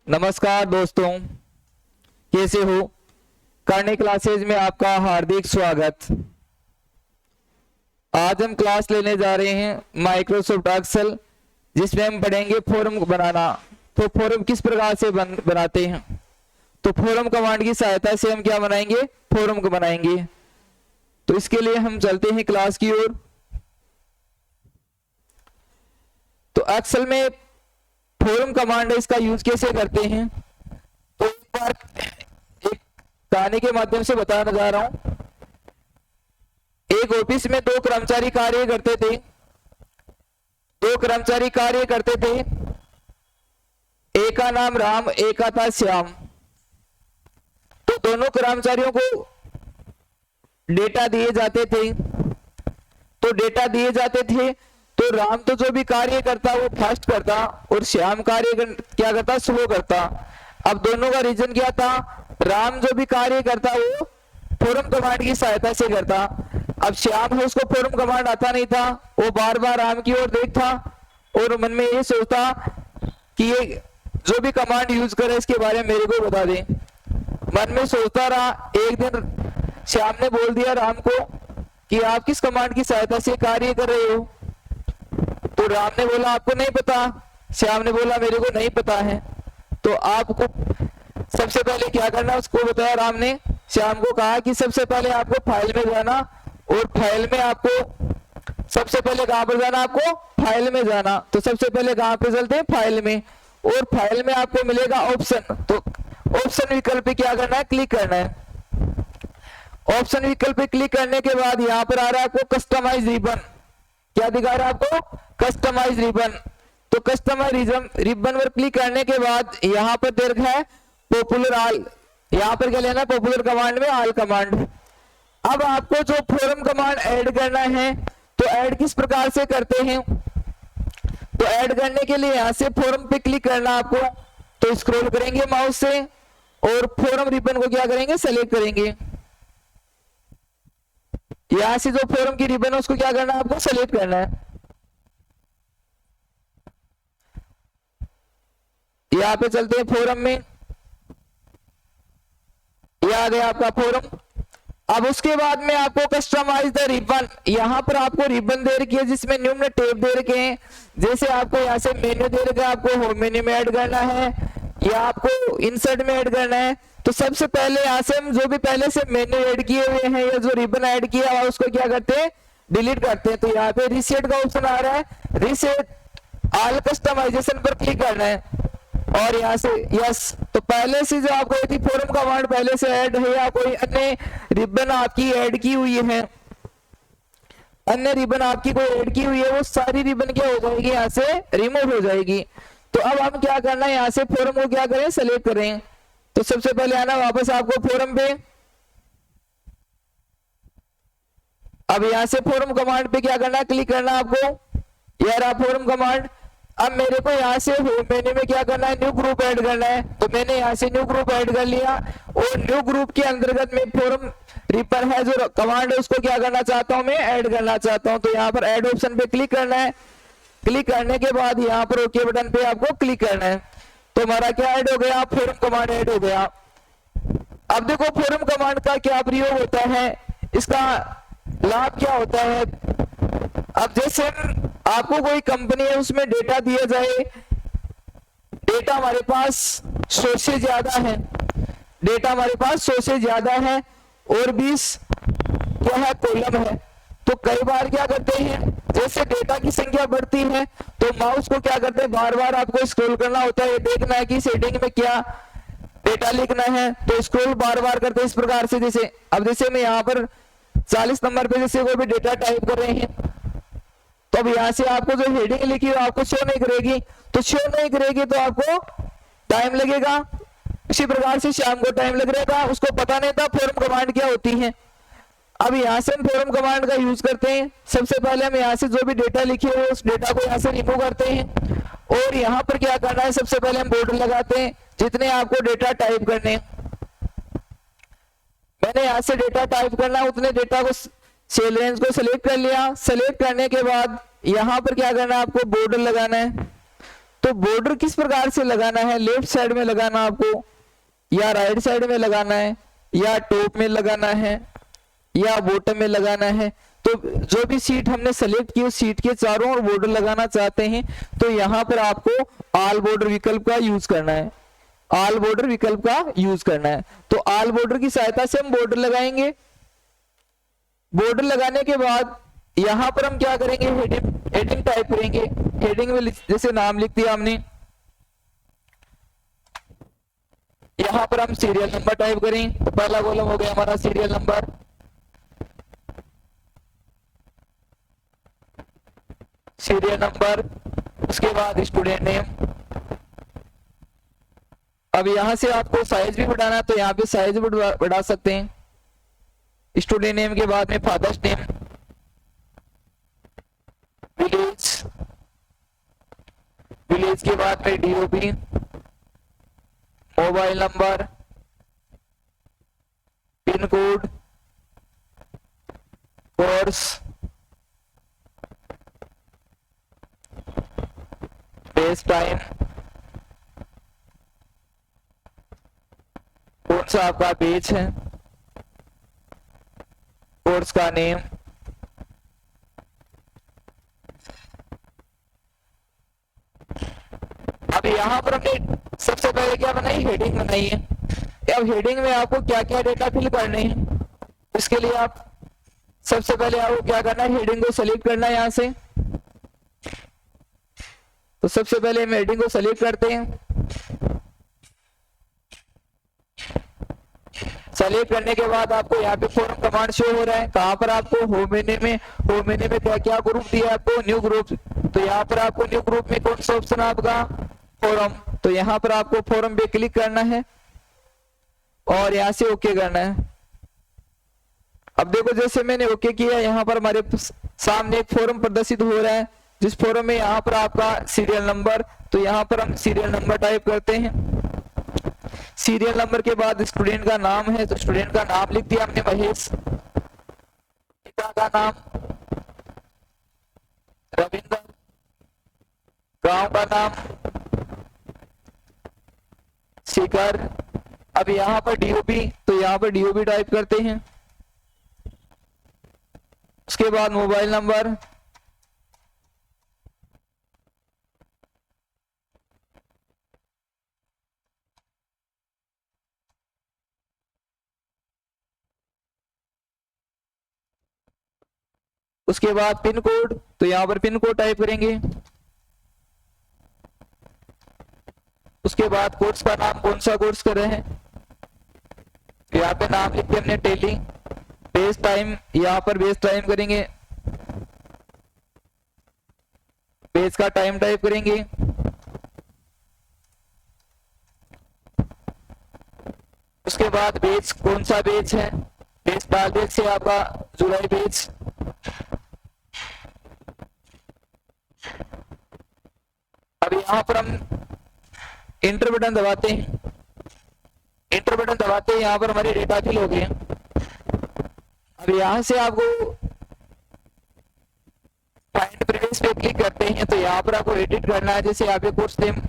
नमस्कार दोस्तों, कैसे हो। करने क्लासेज में आपका हार्दिक स्वागत। आज हम क्लास लेने जा रहे हैं माइक्रोसॉफ्ट एक्सेल, जिसमें हम पढ़ेंगे फॉर्म बनाना। तो फॉर्म किस प्रकार से बनाते हैं। तो फॉर्म कमांड की सहायता से हम क्या बनाएंगे, फॉर्म को बनाएंगे। तो इसके लिए हम चलते हैं क्लास की ओर। तो एक्सेल में फॉर्म कमांड है, इसका यूज कैसे करते हैं तो एक कहानी के माध्यम से बताना जा रहा हूं। एक ऑफिस में दो कर्मचारी कार्य करते थे। एक का नाम राम, एक का था श्याम। तो दोनों कर्मचारियों को डेटा दिए जाते थे। तो राम तो जो भी कार्य करता वो फास्ट करता और श्याम कार्य क्या करता, स्लो करता। अब दोनों का रीजन क्या था, राम जो भी कार्य करता वो फॉर्म कमांड की सहायता से करता। अब श्याम है, उसको फॉर्म कमांड आता नहीं था। वो बार बार राम की ओर देखता और मन में ये सोचता कि ये जो भी कमांड यूज करे इसके बारे में मेरे को बता दे। मन में सोचता रहा। एक दिन श्याम ने बोल दिया राम को कि आप किस कमांड की सहायता से कार्य कर रहे हो। तो राम ने बोला आपको नहीं पता। श्याम ने बोला मेरे को नहीं पता है। तो आपको सबसे पहले क्या करना उसको बताया राम ने। श्याम को कहा कि सबसे पहले आपको फाइल में जाना और फाइल में आपको सबसे पहले कहां पर जाना, आपको फाइल में जाना। तो सबसे पहले कहां पे चलते हैं, फाइल में। और फाइल में आपको मिलेगा ऑप्शन। तो ऑप्शन विकल्प पे क्या करना है, क्लिक करना है। ऑप्शन विकल्प पे क्लिक करने के बाद यहां पर आ रहा है आपको कस्टमाइज रिबन। क्या दिखा रहा है आपको, कस्टमाइज रिबन। तो कस्टमाइज रिबन पर क्लिक करने के बाद यहां पर दे रखा है पॉपुलर ऑल। यहां पर क्या लेना, पॉपुलर कमांड में ऑल कमांड। अब आपको जो फॉर्म कमांड ऐड करना है तो ऐड किस प्रकार से करते हैं। तो ऐड करने के लिए यहां से फॉर्म पे क्लिक करना आपको। तो स्क्रॉल करेंगे माउस से और फॉर्म रिबन को क्या करेंगे, सेलेक्ट करेंगे। यहां से जो फॉर्म की रिबन है उसको क्या करना है, आपको सेलेक्ट करना है। यहां पे चलते हैं फॉर्म में। यह आ गया आपका फॉर्म। अब उसके बाद में आपको कस्टमाइज द रिबन। यहां पर आपको रिबन दे रखी है जिसमें निम्न टैब दे रखे हैं। जैसे आपको यहां से मेन्यू दे रखा है, आपको होम मेन्यू में ऐड करना है या आपको इंसर्ट में ऐड करना है। तो सबसे पहले यहां से हम जो भी पहले से मेन्यू ऐड किए हुए हैं या जो रिबन ऐड किया हुआ उसको क्या करते हैं, डिलीट करते हैं। तो यहाँ पे रीसेट का ऑप्शन आ रहा है, रीसेट ऑल कस्टमाइजेशन पर क्लिक करना है और यहाँ से यस। तो पहले से जो आपको यदि फॉर्म कमांड पहले से ऐड है या कोई अन्य रिबन आपकी ऐड की हुई है, अन्य रिबन आपकी कोई ऐड की हुई है, वो सारी रिबन क्या हो जाएगी, यहाँ से रिमूव हो जाएगी। तो अब हम क्या करना है, यहाँ से फॉर्म को क्या करें, सेलेक्ट करें। तो सबसे पहले आना वापस आपको फॉर्म पे। अब यहां से फॉर्म कमांड पे क्या करना है, क्लिक करना आपको। यह रहा फॉर्म कमांड। अब मेरे को यहां से होम मेन्यू में क्या करना है, न्यू ग्रुप ऐड करना है। तो मैंने यहां से न्यू ग्रुप ऐड कर लिया और न्यू ग्रुप के अंतर्गत में फॉर्म रिबन है जो कमांड है उसको क्या करना चाहता हूं, मैं ऐड करना चाहता हूं। तो यहाँ पर ऐड ऑप्शन पे क्लिक करना है। क्लिक करने के बाद यहाँ पर ओके बटन पे आपको क्लिक करना है। तो हमारा क्या ऐड हो गया, फॉर्म कमांड ऐड हो गया। अब देखो फॉर्म कमांड का क्या प्रयोग होता है, इसका लाभ क्या होता है। अब जैसे आपको कोई कंपनी है उसमें डेटा दिया जाए, डेटा हमारे पास 100 से ज्यादा है और 20 क्या है, कॉलम है। तो कई बार क्या करते हैं, जैसे डेटा की संख्या बढ़ती है तो माउस को क्या करते हैं, बार बार आपको स्क्रॉल करना होता है, देखना है कि सेटिंग में क्या डेटा लिखना है। तो स्क्रॉल बार बार करते हैं इस प्रकार से। जैसे मैं यहाँ पर 40 नंबर पे जैसे कोई भी डेटा टाइप कर रहे हैं, तो अब यहाँ से आपको जो हेडिंग लिखी है आपको शो नहीं करेगी। तो आपको टाइम लगेगा। इसी प्रकार से शाम को टाइम लग रहा था, उसको पता नहीं था फॉर्म कमांड क्या होती है। अब यहाँ से हम फॉर्म कमांड का यूज करते हैं। सबसे पहले हम यहाँ से जो भी डेटा लिखे हुए उस डेटा को यहाँ से रिमूव करते हैं और यहाँ पर क्या करना है, सबसे पहले हम बॉर्डर लगाते हैं जितने आपको डेटा टाइप करने। मैंने यहाँ से डेटा टाइप करना है, उतने डेटा को सेल रेंज को सिलेक्ट कर लिया। सिलेक्ट करने के बाद यहाँ पर क्या करना है, आपको बॉर्डर लगाना है। तो बॉर्डर किस प्रकार से लगाना है, लेफ्ट साइड में लगाना आपको, या राइट साइड में लगाना है, या टॉप में लगाना है, या बॉटम में लगाना है। तो जो भी सीट हमने सेलेक्ट की उस सीट के चारों ओर बॉर्डर लगाना चाहते हैं तो यहाँ पर आपको ऑल बॉर्डर विकल्प का यूज करना है, ऑल बॉर्डर विकल्प का यूज करना है। तो ऑल बॉर्डर की सहायता से हम बॉर्डर लगाएंगे। बॉर्डर लगाने के बाद यहां पर हम क्या करेंगे, हेडिंग टाइप करेंगे। हेडिंग में जैसे नाम लिख दिया हमने, यहां पर हम सीरियल नंबर टाइप करें। तो पहला कॉलम हो गया हमारा सीरियल नंबर, सीरियल नंबर, उसके बाद स्टूडेंट नेम। अब यहां से आपको साइज भी बढ़ाना है तो यहाँ पे साइज बढ़ा सकते हैं। स्टूडेंट नेम के बाद में फादर्स नेम, विलेज, विलेज के बाद में DOP, mobile number, pin code, course, base time, कौन सा आपका पेज है, कोर्स का नेम, अब यहाँ पर हमने सबसे पहले क्या बनाई, हेडिंग बनाई है। अब हेडिंग में आपको क्या क्या डेटा फिल करने हैं, इसके लिए आप सबसे पहले आपको क्या करना है, हेडिंग को सेलेक्ट करना है यहाँ से। तो सबसे पहले हम हेडिंग को सेलेक्ट करते हैं। सेलेक्ट करने के बाद आपको यहाँ पे फॉर्म कमांड शो हो रहा है। कहाँ पर आपको, होम मेन्यू में, होम मेन्यू में क्या क्या ग्रुप दिया है आपको, न्यू ग्रुप। तो यहाँ पर आपको न्यू ग्रुप में कौन सा ऑप्शन है आपका, फॉरम। तो यहाँ पर आपको फॉरम पे क्लिक करना है और यहाँ से ओके करना है। अब देखो जैसे मैंने ओके किया, यहाँ पर हमारे सामने एक फॉर्म प्रदर्शित हो रहा है, जिस फॉर्म में यहाँ पर आपका सीरियल नंबर। तो यहाँ पर हम सीरियल नंबर टाइप करते हैं। सीरियल नंबर के बाद स्टूडेंट का नाम है, तो स्टूडेंट का नाम लिख दिया हमने महेश, पिता का नाम रविंद्र, गांव का नाम शिखर। अब यहाँ पर डीओपी, तो यहाँ पर डीओपी टाइप करते हैं। उसके बाद मोबाइल नंबर, उसके बाद पिन कोड, तो यहाँ पर पिन कोड टाइप करेंगे। उसके बाद कोर्स का नाम, कौन सा कोर्स कर रहे हैं, यहाँ पे नाम लिख के हमने टेली। बेस टाइम, यहाँ पर बेस टाइम करेंगे, बेस का टाइम टाइप करेंगे। उसके बाद बेच, कौन सा बेच है, बेच डाल बेच से आपका जुलाई बेच। अब यहाँ पर हम इंटर बटन दबाते हैं। इंटर बटन दबाते हैं, यहाँ पर हमारे डेटा फिल हो गए। अब यहाँ से आपको फाइंड प्रीवियस पे क्लिक करते हैं, तो यहाँ पर आपको एडिट करना है। जैसे यहाँ पे कोर्स नेम,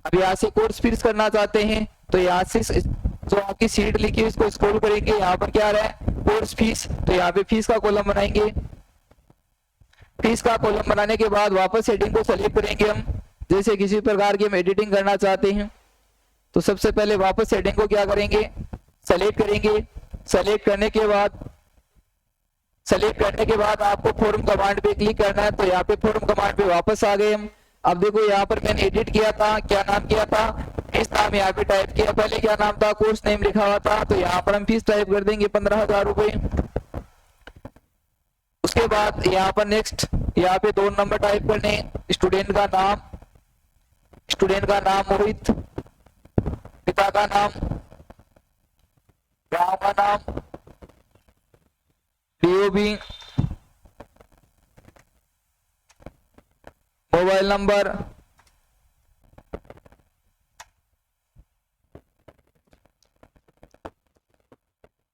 अब यहाँ से कोर्स फीस करना चाहते हैं तो यहाँ से जो आपकी सीट लिखी है उसको स्क्रॉल करेंगे। यहाँ पर क्या आ रहा है, कोर्स फीस, तो यहाँ पे फीस का कॉलम बनाएंगे। फीस का कॉलम बनाने के बाद वापस हेडिंग को सेलेक्ट करेंगे हम। जैसे किसी प्रकार की हम एडिटिंग करना चाहते हैं तो सबसे पहले वापस हेडिंग को क्या करेंगे, सेलेक्ट करेंगे। सेलेक्ट करने के बाद आपको फॉर्म कमांड पे क्लिक करना है। तो यहाँ पे फॉर्म कमांड पे वापस आ गए हम। अब देखो यहाँ पर मैंने एडिट किया था, क्या नाम किया था, फीस नाम यहाँ पे टाइप किया। पहले क्या नाम था, कोर्स नेम लिखा हुआ था, तो यहाँ पर हम फीस टाइप कर देंगे 15,000 रुपए। उसके बाद यहाँ पर नेक्स्ट, यहाँ पे 2 नंबर टाइप करने। स्टूडेंट का नाम मोहित, पिता का नाम, गांव का नाम, डीओबी, मोबाइल नंबर,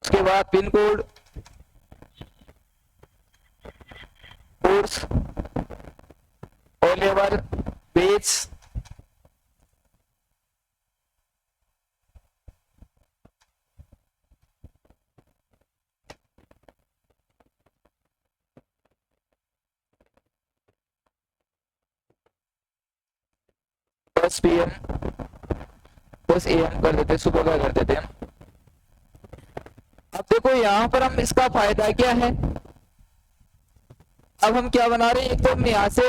उसके बाद pin code, course, O level, page, 10 PM 10 AM कर देते, सुबह का कर देते हैं। अब देखो यहाँ पर हम इसका फायदा क्या है, अब हम क्या बना रहे हैं, एक तो हम यहाँ से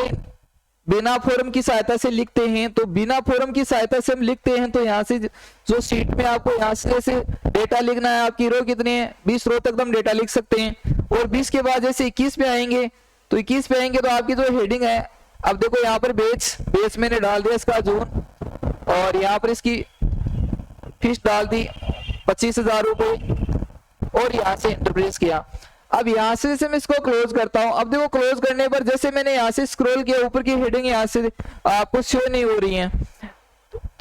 बिना फॉर्म की सहायता से लिखते हैं, तो बिना फॉर्म की सहायता से हम लिखते हैं तो यहाँ से जो शीट में आपको यहाँ से जैसे डेटा लिखना है, आपकी रो कितनी है 20 रो तक हम डेटा लिख सकते हैं। और 20 के बाद जैसे 21 पे आएंगे तो 21 पे आएंगे तो आपकी जो हेडिंग है, अब देखो यहाँ पर बेच मैंने डाल दिया इसका जून, और यहाँ पर इसकी फीस डाल दी 25,000 रुपए, और यहाँ से एंटर प्रेस किया। अब यहाँ से जैसे मैं इसको क्लोज करता हूँ, अब देखो क्लोज करने पर जैसे मैंने यहाँ से स्क्रॉल किया, ऊपर की हेडिंग यहाँ से आपको शो नहीं हो रही है,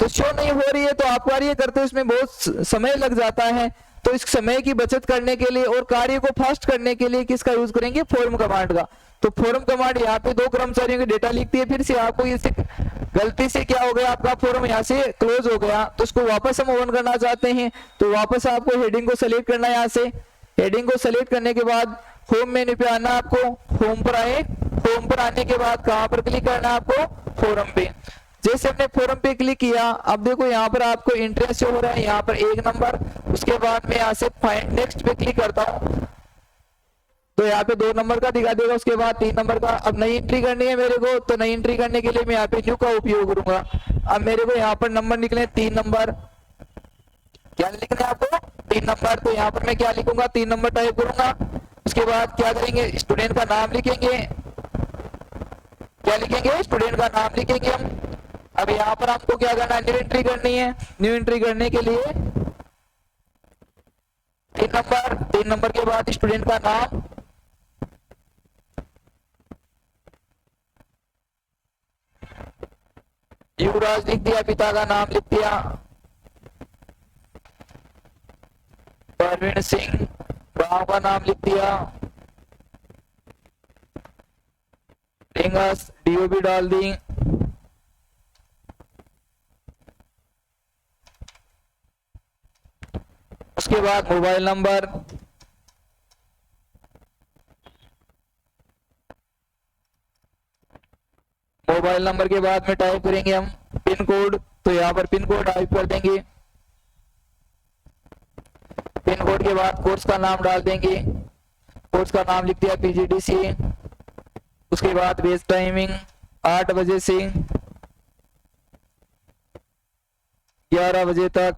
तो शो नहीं हो रही है तो आप कार्य करते हैं उसमें बहुत समय लग जाता है। तो इस समय की बचत करने के लिए और कार्य को फास्ट करने के लिए किसका यूज करेंगे, फॉर्म कमांड का। तो फॉर्म कमांड यहाँ पे 2 कर्मचारियों की डेटा लिखती है, फिर से आपको ये गलती से क्या हो गया, आपका फॉर्म यहाँ से क्लोज हो गया, तो उसको वापस हम ओपन करना चाहते हैं, तो वापस आपको हेडिंग को सेलेक्ट करना है। यहाँ से हेडिंग को सेलेक्ट करने के बाद होम मेन्यू पे आना, आपको होम पर आए, होम पर आने के बाद कहां पर क्लिक करना है, आपको फॉर्म पे। जैसे हमने फॉर्म पे क्लिक किया, अब देखो यहाँ पर आपको इंटरेस्ट हो रहा है, यहाँ पर 1 नंबर, उसके बाद मैं यहाँ से फाइंड नेक्स्ट पे क्लिक करता हूँ तो यहाँ पे 2 नंबर का दिखा देगा, उसके बाद 3 नंबर का। अब नई एंट्री करनी है मेरे को, तो नई एंट्री करने के लिए मैं यहाँ पे न्यू का उपयोग करूंगा। अब मेरे को यहाँ पर नंबर निकले 3 नंबर, क्या लिखना है आपको 3 नंबर, तो यहाँ पर मैं क्या लिखूंगा 3 नंबर टाइप करूंगा। उसके बाद क्या करेंगे, स्टूडेंट का नाम लिखेंगे, क्या लिखेंगे, स्टूडेंट का नाम लिखेंगे हम। अब यहाँ पर आपको क्या करना है, न्यू एंट्री करनी है। न्यू एंट्री करने के लिए 3 नंबर के बाद स्टूडेंट का नाम, युवराज लिख दिया, पिता का नाम लिख दिया परवीन सिंह, गांव का नाम लिख दिया, डीओ भी डाल दी। उसके बाद मोबाइल नंबर, मोबाइल नंबर के बाद में टाइप करेंगे हम पिन कोड, तो यहाँ पर पिन कोड टाइप कर देंगे। पिन कोड के बाद कोर्स का नाम डाल देंगे, कोर्स का नाम लिख दिया पीजीडीसी। उसके बाद बेस टाइमिंग 8 बजे से 11 बजे तक।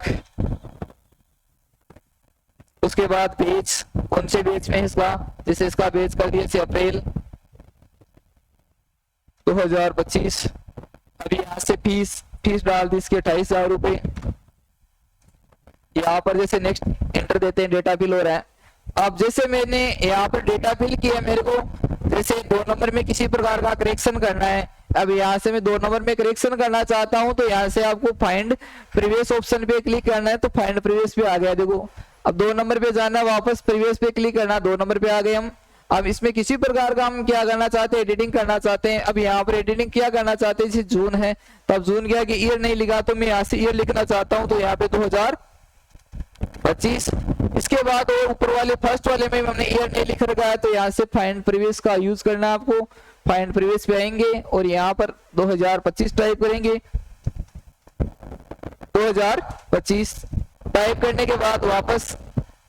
उसके बाद पेज, कौन से पेज में इसका, जैसे इसका पेज कर दिया अप्रैल 2025। अभी यहाँ से फीस डाल दी इसके 28,000 रुपए। यहाँ पर जैसे नेक्स्ट एंटर देते हैं, डेटा फिल हो रहा है। अब जैसे मैंने यहाँ पर डेटा फिल किया, मेरे को जैसे 2 नंबर में किसी प्रकार का करेक्शन करना है। अब यहाँ से मैं 2 नंबर में करेक्शन करना चाहता हूँ, तो यहाँ से आपको फाइंड प्रीवियस ऑप्शन पे क्लिक करना है, तो फाइंड प्रीवियस पे आ गया। देखो अब 2 नंबर पे जाना, वापस प्रीवियस पे क्लिक करना, 2 नंबर पे आ गए हम। अब इसमें किसी प्रकार का हम क्या करना चाहते हैं, एडिटिंग करना चाहते हैं। अब यहाँ पर एडिटिंग क्या करना चाहते हैं, जैसे जून है तो अब जून क्या है कि ईयर नहीं लिखा, तो मैं यहाँ से ईयर लिखना चाहता हूँ, तो यहाँ पे 2025। इसके बाद और ऊपर वाले फर्स्ट वाले में हमने ईयर नहीं लिख रखा है, तो यहाँ से फाइंड प्रीवियस का यूज करना है आपको। फाइंड प्रीवियस पे आएंगे और यहाँ पर 2025 टाइप करेंगे। 2025 टाइप करने के बाद वापस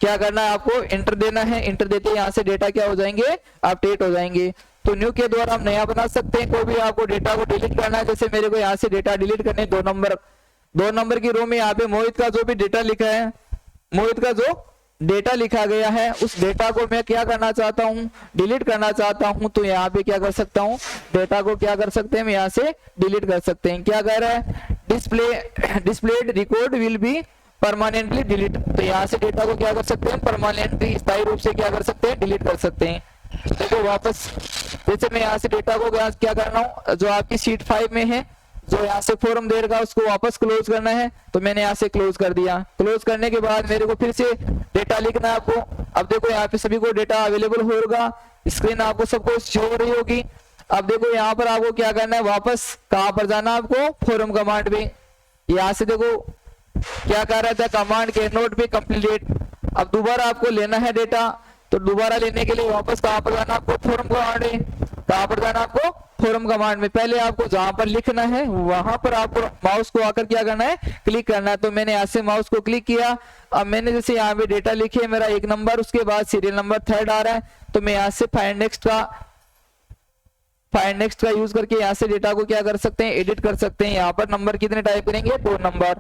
क्या करना है, आपको एंटर देना है। एंटर देते यहाँ से डेटा क्या हो जाएंगे, अपडेट हो जाएंगे। तो न्यू के द्वारा हम नया बना सकते हैं। कोई भी आपको डेटा को डिलीट करना है, जैसे मेरे को यहाँ से डेटा डिलीट करने 2 नंबर की रो में यहाँ पे मोहित का जो भी डेटा लिखा है, मोहित का जो डेटा लिखा गया है, उस डेटा को मैं क्या करना चाहता हूँ, डिलीट करना चाहता हूँ। तो यहाँ पे क्या कर सकता हूँ, डेटा को क्या कर सकते हैं, हम यहाँ से डिलीट कर सकते हैं। क्या कह रहा है, displayed record will be permanently delete. तो यहाँ से डेटा को क्या कर सकते हैं, परमानेंटली स्थायी रूप से क्या कर सकते हैं, डिलीट कर सकते हैं। देखो वापस जैसे मैं यहाँ से डेटा को क्या करना हूँ, जो आपकी शीट 5 में है, जो यहाँ से फॉर्म दे रखा उसको वापस क्लोज करना है, तो मैंने यहाँ से क्लोज कर दिया। क्लोज करने के बाद मेरे को फिर से डेटा लिखना है आपको। अब देखो यहाँ पे सभी को डेटा अवेलेबल होगा, स्क्रीन आपको सबको शो हो रही होगी। अब देखो यहाँ पर आपको क्या करना है, वापस कहाँ पर जाना है आपको, फॉर्म कमांड पे। यहाँ से देखो क्या कह रहा था, कमांड के नोट पे कंप्लीट। अब दोबारा आपको लेना है डेटा, तो दोबारा लेने के लिए वापस कहाँ पर जाना आपको, फॉर्म कमांड है। कहाँ पर जाना आपको, फोरम कमांड में पहले आपको जहां पर लिखना है वहां पर आपको माउस को आकर क्या करना है, क्लिक करना है। तो मैंने यहाँ से माउस को क्लिक किया। अब मैंने जैसे यहाँ पे डेटा लिखे है मेरा 1 नंबर, उसके बाद सीरियल नंबर 3rd आ रहा है, तो मैं यहाँ से फाइंड नेक्स्ट का यूज करके यहाँ से डेटा को क्या कर सकते हैं, एडिट कर सकते हैं। यहाँ पर नंबर कितने टाइप करेंगे, 2 नंबर,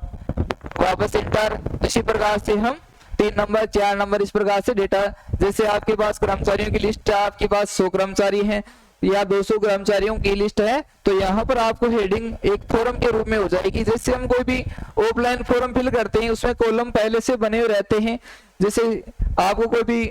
वापस इंटर। इसी प्रकार से हम 3 नंबर 4 नंबर इस प्रकार से डेटा, जैसे आपके पास कर्मचारियों की लिस्ट है, आपके पास 100 कर्मचारी हैं या 200 कर्मचारियों की लिस्ट है, तो यहाँ पर आपको हेडिंग एक फॉर्म के रूप में हो जाएगी। जैसे हम कोई भी ऑफलाइन फॉर्म फिल करते हैं उसमें कॉलम पहले से बने हुए रहते हैं। जैसे आपको कोई भी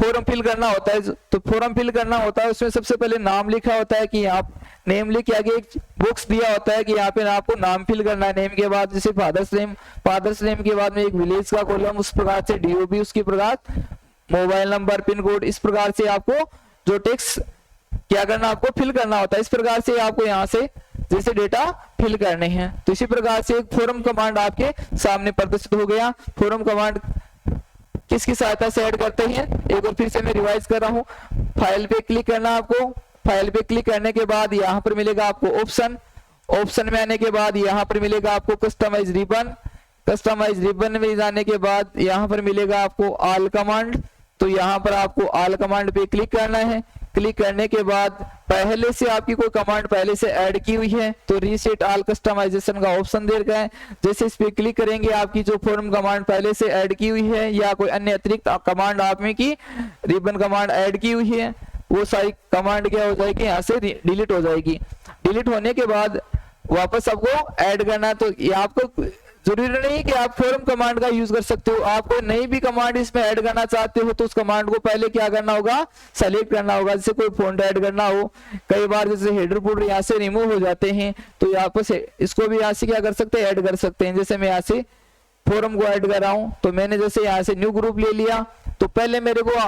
फॉर्म फिल करना होता है, तो फॉर्म फिल करना होता है उसमें सबसे पहले नाम लिखा होता है कि आप नेम लिख के आगे एक बॉक्स दिया होता है कि यहाँ पे आपको नाम फिल करना है। नेम के बाद जैसे फादर्स नेम के बाद में एक विलेज का कॉलम, उस प्रकार से डीओबी, उसके प्रकार मोबाइल नंबर, पिन कोड, इस प्रकार से आपको जो टेक्स्ट क्या करना, आपको फिल करना होता है। इस प्रकार से आपको यहाँ से जैसे डेटा फिल करने हैं। तो इसी प्रकार से एक फॉर्म कमांड आपके सामने प्रदर्शित हो गया। फॉर्म कमांड किसकी सहायता से ऐड करते हैं, एक बार फिर से मैं रिवाइज कर रहा हूँ। फाइल पे क्लिक करना आपको, फाइल पे क्लिक करने के बाद यहाँ पर मिलेगा आपको ऑप्शन में आने के बाद यहाँ पर मिलेगा आपको कस्टमाइज रिबन में जाने के बाद यहाँ पर मिलेगा आपको ऑल कमांड। तो यहाँ पर आपको ऑल कमांड पे क्लिक करना है। क्लिक करने के बाद पहले से आपकी कोई कमांड पहले से ऐड की हुई है तो रीसेट ऑल कस्टमाइजेशन का ऑप्शन दे रखा है। जैसे इस पे क्लिक करेंगे आपकी जो फॉर्म कमांड पहले से ऐड की हुई है या कोई अन्य अतिरिक्त कमांड आप में की रिबन कमांड ऐड की हुई है, वो सारी कमांड क्या हो जाएगी, यहाँ से डिलीट हो जाएगी। डिलीट होने के बाद वापस आपको ऐड करना है। तो ये आपको जरूरी नहीं कि आप फॉर्म कमांड का यूज कर सकते हो। आप कोई नई भी कमांड इसमें ऐड करना चाहते हो तो उस कमांड को पहले क्या करना होगा, सेलेक्ट करना होगा। जैसे कोई फॉन्ट ऐड करना हो, कई बार जैसे हेडर फुटर यहाँ से रिमूव हो जाते हैं तो यहाँ पर इसको भी यहाँ से क्या कर सकते हैं, ऐड कर सकते हैं। जैसे मैं यहाँ से फॉर्म को ऐड कर रहा हूँ, तो मैंने जैसे यहाँ से न्यू ग्रुप ले लिया, तो पहले मेरे को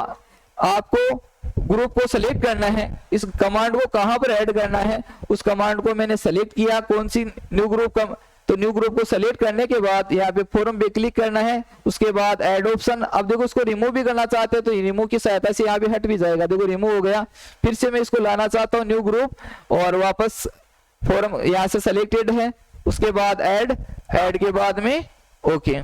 आपको ग्रुप को सेलेक्ट करना है, इस कमांड को कहां पर ऐड करना है, उस कमांड को मैंने सेलेक्ट किया, कौन सी न्यू ग्रुप का। तो न्यू ग्रुप को सेलेक्ट करने के बाद यहाँ पे फॉर्म पे क्लिक करना है, उसके बाद ऐड ऑप्शन। अब देखो उसको रिमूव भी करना चाहते हैं तो रिमूव की सहायता से यहाँ पे हट भी जाएगा। देखो रिमूव हो गया। फिर से मैं इसको लाना चाहता हूँ न्यू ग्रुप, और वापस फॉर्म यहाँ से सेलेक्टेड है, उसके बाद ऐड के बाद में ओके।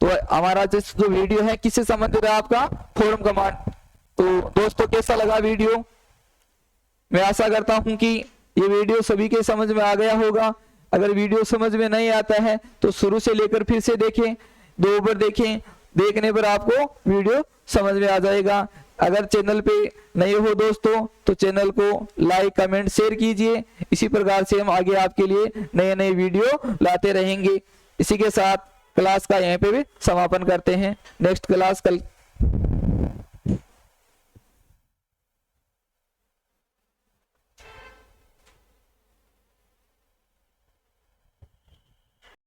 तो हमारा जो वीडियो है किससे संबंधित है, आपका फॉर्म कमांड। तो दोस्तों कैसा लगा वीडियो, मैं आशा करता हूं कि ये वीडियो सभी के समझ में आ गया होगा। अगर वीडियो समझ में नहीं आता है तो शुरू से लेकर फिर से देखें, 2 बार देखें, देखने पर आपको वीडियो समझ में आ जाएगा। अगर चैनल पे नए हो दोस्तों तो चैनल को लाइक कमेंट शेयर कीजिए। इसी प्रकार से हम आगे आपके लिए नए नए वीडियो लाते रहेंगे। इसी के साथ क्लास का यहीं पे भी समापन करते हैं। नेक्स्ट क्लास कल